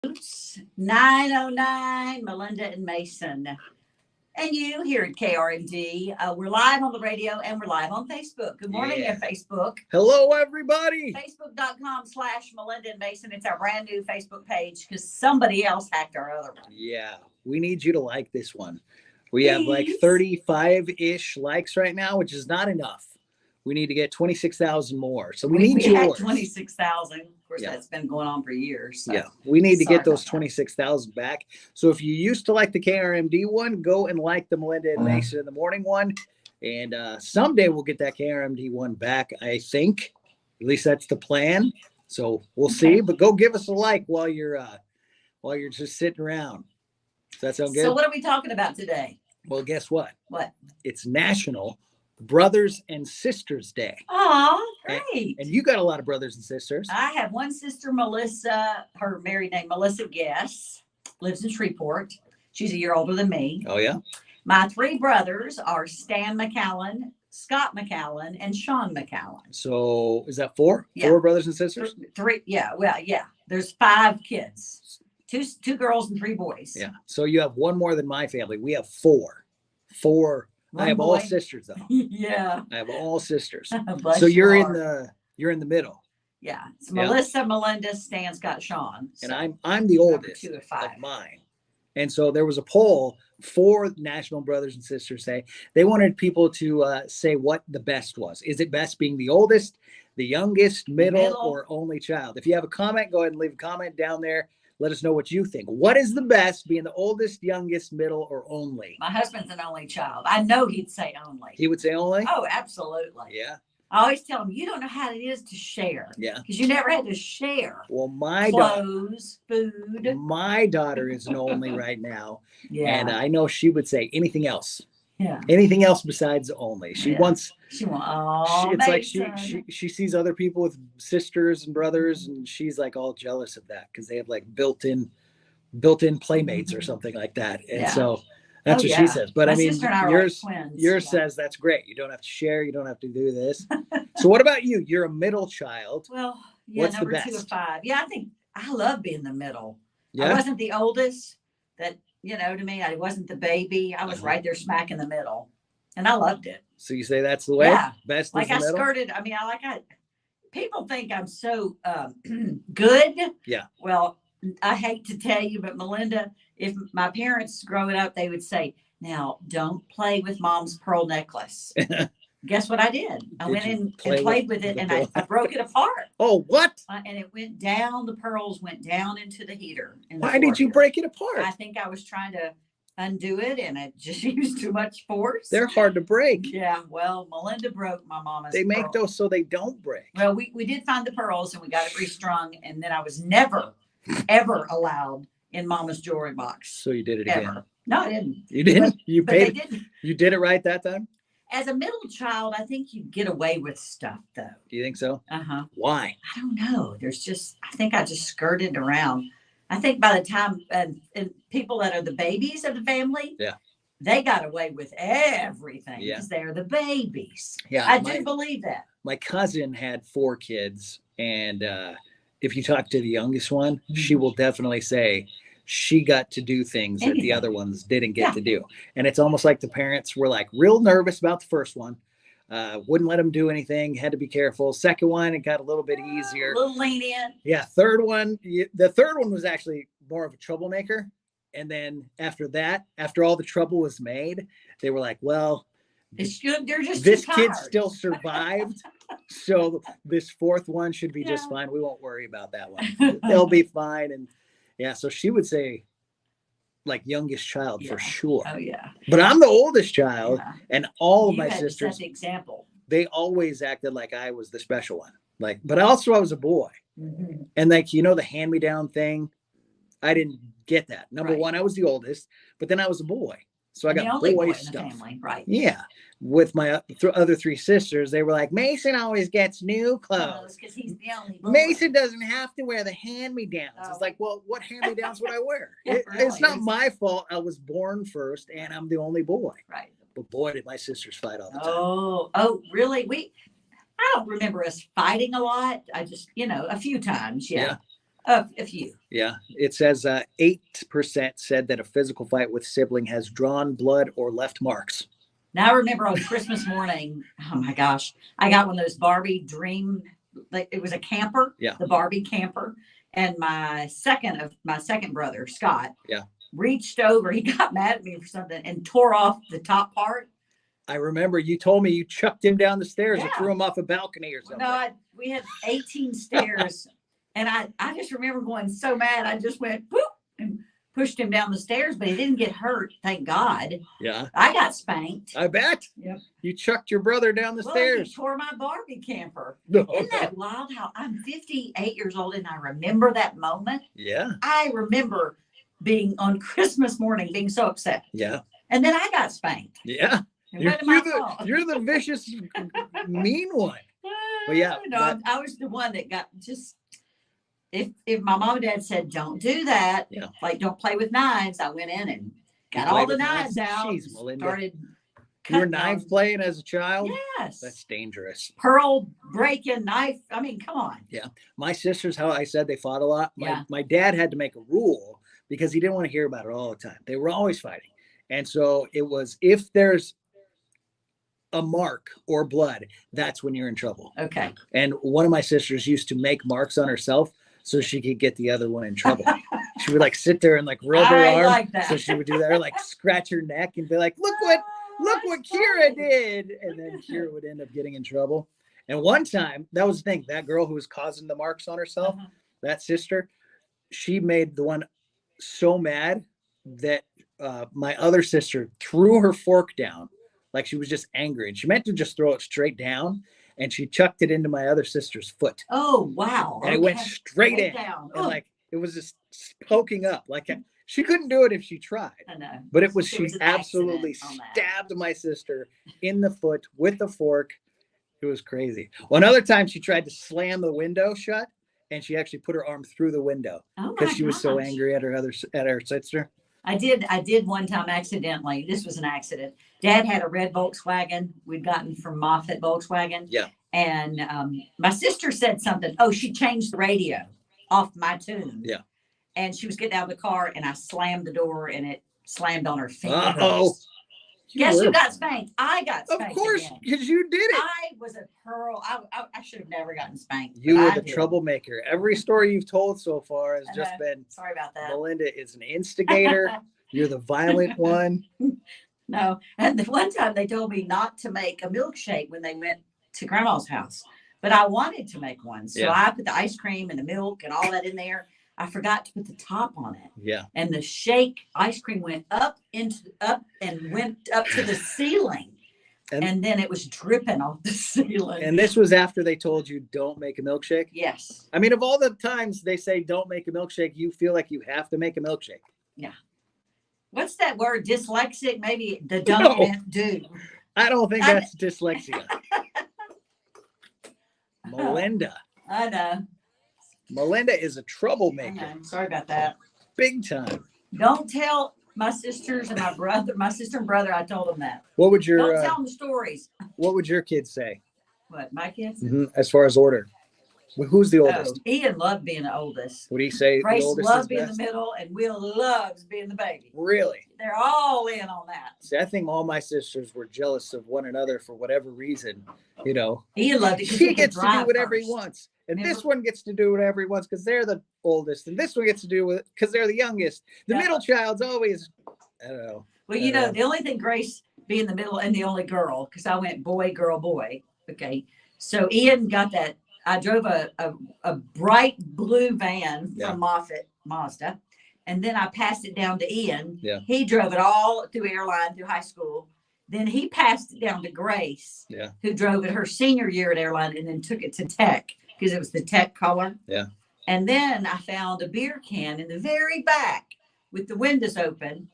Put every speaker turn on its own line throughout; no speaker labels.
Roots 909, Melinda and Mason. And you here at KRMD. We're live on the radio and we're live on Facebook. Good morning,
Yeah.
Facebook.
Hello, everybody.
Facebook.com/Melinda and Mason. It's our brand new Facebook page because somebody else hacked our other one.
Yeah, we need you to like this one. We have like
Please.
35-ish likes right now, which is not enough. We need to get 26,000 more. So we
We
need
had
yours.
26,000. Of course,
Yeah.
that's been going on for years. So.
Yeah, we need to
Sorry
get those
about that.
26,000 back. So if you used to like the KRMD one, go and like the Melinda and Mason in the morning one. And someday we'll get that KRMD one back, I think. At least that's the plan. So we'll see. But go give us a like while you're just sitting around. Does that sound good?
So what are we talking about today?
Well, guess what?
What?
It's National Brothers and Sisters Day.
Oh, great.
And you got a lot of brothers and sisters.
I have one sister, Melissa, her married name, Melissa Guess, lives in Shreveport. She's a year older than me.
Oh, yeah?
My three brothers are Stan McCallan, Scott McCallan, and Sean McCallan.
So is that four?
Yeah.
Four brothers and sisters?
Three, yeah, well, yeah. There's 5 kids, two girls and 3 boys.
Yeah. So you have one more than my family. We have 4. 4.
One
I have all
boy.
sisters though.
Yeah.
I have all sisters.
Bless
So
your
you're
heart.
in the middle.
Yeah. It's
Yeah.
Melissa, Melinda, Stan, Scott, Sean.
And
So,
I'm the
number
oldest
2 of
of
5.
mine. And so there was a poll for National Brothers and Sisters Day. They wanted people to say what the best was. Is it best being the oldest, the youngest, middle, or only child? If you have a comment, go ahead and leave a comment down there. Let us know what you think. What is the best, being the oldest, youngest, middle, or only?
My husband's an only child. I know he'd say only.
He would say only?
Oh, absolutely.
Yeah.
I always tell him, you don't know how it is to share.
Yeah.
Because you never had to share
Well, my
clothes, food.
daughter is an only right now.
Yeah.
And I know she would say anything else.
Yeah.
Anything else besides only. She
Yeah.
wants
She wants, oh,
it's like
Mason.
she sees other people with sisters and brothers, and she's like all jealous of that because they have like built-in playmates or something like that. And
Yeah.
so that's
Oh,
what
yeah.
she says. But
My
I mean,
sister and I are
yours
like twins.
yours
Yeah.
says that's great. You don't have to share. You don't have to do this. So what about you? You're a middle child.
Well, yeah,
What's the
number 2 of
best?
5. Yeah, I think I love being the middle. I
Yeah.
wasn't the oldest. That, to me, I wasn't the baby. I was
Uh-huh.
right there smack in the middle. And I loved it.
So you say that's the way?
Yeah.
Best
Like
is the
I
middle?
skirted. I mean, people think I'm so good.
Yeah.
Well, I hate to tell you, but Melinda, if my parents growing up, they would say, now don't play with mom's pearl necklace. Guess what I did? I
Did
went
you
in
play
and played with it
the
and
pearl?
I broke it apart.
Oh, what?
And it went down. The pearls went down into the heater.
Why did you break it apart?
I think I was trying to undo it and it just used too much force.
They're hard to break.
Yeah, well, Melinda broke my mama's
They make
pearl.
those so they don't break.
Well, we did find the pearls and we got it restrung, and then I was never, ever allowed in mama's jewelry box.
So you did it again.
Ever. No, I didn't.
You didn't? You
But they
paid.
didn't.
You did it right that time?
As a middle child, I think you get away with stuff though.
Do you think so?
Uh-huh.
Why?
I don't know. I think I just skirted around. I think by the time and people that are the babies of the family,
Yeah.
they got away with everything
Yeah.
because they're the babies.
Yeah.
I do believe that.
My cousin had 4 kids, and if you talk to the youngest one, she
Mm-hmm.
will definitely say she got to do things that the
Anything.
other ones didn't get
Yeah.
to do. And it's almost like the parents were like real nervous about the first one, wouldn't let them do anything, had to be careful. Second one, it got a little bit easier.
A little lenient.
Yeah, third one, the third one was actually more of a troublemaker. And then after that, after all the trouble was made, they were like, well,
It's good. They're just
this
too
kid
tired.
still survived. So this fourth one should be just
Yeah.
fine. We won't worry about that one. They'll be fine. And yeah, so she would say like youngest child
Yeah.
for sure.
Oh yeah.
But I'm the oldest child,
Yeah.
and all of
You
my
had to set
sisters,
the example.
they always acted like I was the special one. Like, but also I was a boy.
Mhm.
And like, the hand-me-down thing, I didn't get that. Number
Right.
one, I was the oldest, but then I was a boy. So I
The
got
only boy
boy
in the
stuff.
family, right?
Yeah. With my other 3 sisters, they were like, Mason always gets new clothes.
Because he's the only boy.
Mason doesn't have to wear the hand-me-downs.
Oh.
It's like, well, what hand-me-downs would I wear?
Yeah,
It's
really.
not my fault. I was born first, and I'm the only boy.
Right.
But boy, did my sisters fight all the time.
Oh, really? I don't remember us fighting a lot. I just, a few times, yeah. A few.
Yeah. It says 8% said that a physical fight with sibling has drawn blood or left marks.
Now I remember on Christmas morning, oh my gosh, I got one of those Barbie dream, like it was a camper,
Yeah.
the Barbie camper. And my second brother, Scott,
Yeah.
reached over, he got mad at me for something and tore off the top part.
I remember you told me you chucked him down the stairs and
Yeah.
threw him off a balcony or something.
No, we had 18 stairs. And I just remember going so mad. I just went whoop and pushed him down the stairs, but he didn't get hurt. Thank God.
Yeah.
I got spanked.
I bet.
Yep.
You chucked your brother down the
Well,
stairs.
he tore my Barbie camper.
No.
Isn't that wild how I'm 58 years old and I remember that moment?
Yeah.
I remember being on Christmas morning being so upset.
Yeah.
And then I got spanked.
Yeah.
It wasn't my fault.
You're the vicious, mean one. Well, yeah,
No, I was the one that got just, if my mom and dad said, don't do that,
Yeah.
like don't play with knives, I went in and got
played
all the
with knives?
knives out.
Jeez, Melinda.
Started
You were
cutting
knife
them.
playing as a child?
Yes.
That's dangerous.
Pearl breaking knife. I mean, come on.
My sisters, how I said they fought a lot.
Yeah.
My dad had to make a rule because he didn't want to hear about it all the time. They were always fighting. And so it was, if there's a mark or blood, that's when you're in trouble.
Okay.
And one of my sisters used to make marks on herself so she could get the other one in trouble. She would like sit there and like rub her
I
arm.
like that.
So she would do that, or like scratch her neck and be like, look what
That's
Kira
funny.
did. And then Kira would end up getting in trouble. And one time, that was the thing, that girl who was causing the marks on herself,
Uh-huh.
that sister, she made the one so mad that my other sister threw her fork down. Like she was just angry. And she meant to just throw it straight down. And she chucked it into my other sister's foot.
Oh, wow.
And it went
Okay.
straight in.
down.
And
Oh,
like, it was just poking up. Like she couldn't do it if she tried.
I know.
But it was,
There
she
was an
absolutely
accident on that.
stabbed my sister in the foot with a fork. It was crazy. One other time she tried to slam the window shut and she actually put her arm through the window
Oh
because
my
she was so
gosh.
angry at her sister.
I did one time accidentally. This was an accident. Dad had a red Volkswagen we'd gotten from Moffett Volkswagen.
Yeah.
And my sister said something. Oh, she changed the radio off my tune.
Yeah.
And she was getting out of the car and I slammed the door and it slammed on her finger.
Uh-oh.
Guess
You
who
were-
got spanked? I got
Of
spanked.
course,
again.
because you did it.
I was a pearl. I should have never gotten spanked.
You
but
were
I
the
did.
troublemaker. Every story you've told so far has just been
Sorry about that.
Melinda is an instigator. You're the violent one.
No. And the one time they told me not to make a milkshake when they went to grandma's house, but I wanted to make one. So
Yeah.
I put the ice cream and the milk and all that in there. I forgot to put the top on it.
Yeah.
And the shake ice cream went up and went up to the ceiling.
And-
And then it was dripping off the ceiling.
And this was after they told you don't make a milkshake.
Yes.
I mean, of all the times they say don't make a milkshake, you feel like you have to make a milkshake.
What's that word? Dyslexic? Maybe the don't
No.
meant do.
I don't think
I-
that's dyslexia. Melinda.
I know.
Melinda is a
I
troublemaker,
know. Sorry about that.
big time.
Don't tell my sisters and my sister and brother. I told them that.
What would
Don't
your
tell them stories.
what would your kids say
What, my kids?
as far as order? Who's the oldest?
Oh, Ian loved being the oldest.
Would he say the
Grace
oldest
loves
is
being
best?
the middle, and Will loves being the baby.
Really?
They're all in on that.
See, I think all my sisters were jealous of one another for whatever reason. You know,
Ian loved it because
he gets to do whatever he wants, and
Remember-
this one gets to do whatever he wants because they're the oldest, and this one gets to do it because they're the youngest. The
Yeah.
middle child's always, I don't know.
Well, you know, the only thing Grace being the middle and the only girl, because I went boy, girl, boy. Okay. So Ian got that. I drove a bright blue van
Yeah.
from Moffett Mazda. And then I passed it down to Ian.
Yeah.
He drove it all through airline, through high school. Then he passed it down to Grace,
Yeah.
who drove it her senior year at airline and then took it to tech because it was the tech color.
Yeah.
And then I found a beer can in the very back with the windows open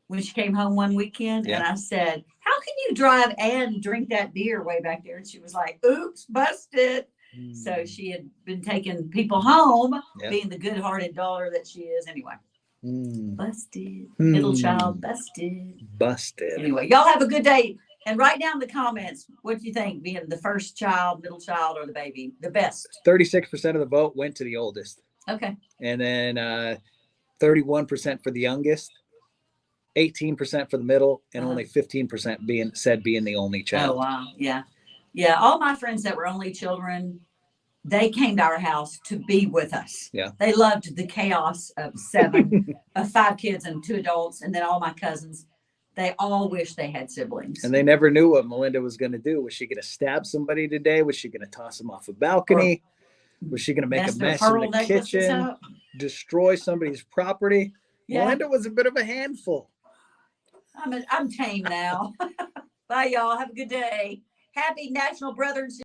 when she came home one weekend.
Yeah.
And I said, how can you drive and drink that beer way back there? And she was like, oops, busted. So she had been taking people home,
Yeah.
being the good-hearted daughter that she is. Anyway,
Mm,
busted. Middle
Hmm.
child, busted.
busted.
Anyway, y'all have a good day. And write down in the comments, what do you think, being the first child, middle child, or the baby? The best.
36% of the vote went to the oldest.
Okay.
And then 31% for the youngest, 18% for the middle, and
Uh-huh.
only 15% being the only
Oh,
child.
wow. Yeah. Yeah. All my friends that were only children, they came to our house to be with us.
Yeah.
They loved the chaos of of 5 kids and 2 adults. And then all my cousins, they all wish they had siblings.
And they never knew what Melinda was going to do. Was she going to stab somebody today? Was she going to toss them off a balcony? Was she going to make a mess in the kitchen? Destroy somebody's property? Yeah. Melinda was a bit of a handful.
I'm tame now. Bye, y'all. Have a good day. Happy National Brothers